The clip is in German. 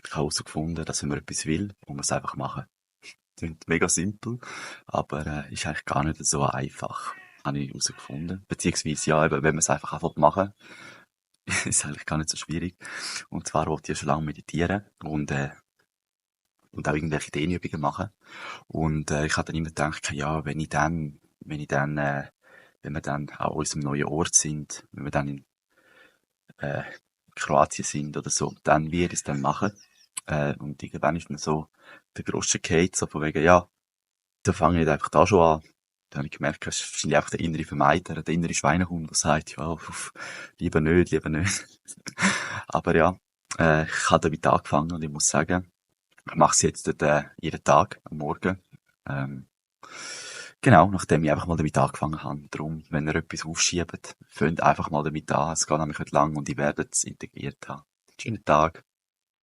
Ich habe herausgefunden, dass wenn man etwas will, muss man es einfach machen. Klingt mega simpel, aber ist eigentlich gar nicht so einfach, habe ich herausgefunden. Beziehungsweise, ja, eben, wenn man es einfach machen ist eigentlich gar nicht so schwierig. Und zwar wollte ich ja schon lange meditieren und auch irgendwelche Dehnübungen machen. Und ich habe dann immer gedacht, ja, wenn wir dann an unserem neuen Ort sind, wenn wir dann in äh, Kroatien sind oder so, dann werde ich es dann machen. Und irgendwann ist mir so der Groschen gefallen, so von wegen, ja, dann fange ich einfach da schon an. Dann habe ich gemerkt, das ist wahrscheinlich einfach der innere Vermeider, der innere Schweinehund, der sagt, ja, lieber nicht, lieber nicht. Aber ja, ich habe damit angefangen und ich muss sagen, ich mache es jetzt jeden Tag am Morgen. Ähm, genau, nachdem ich einfach mal damit angefangen habe. Darum, wenn ihr etwas aufschiebt, fangt einfach mal damit an. Es geht nämlich nicht lang und ich werde es integriert haben. Schönen Tag.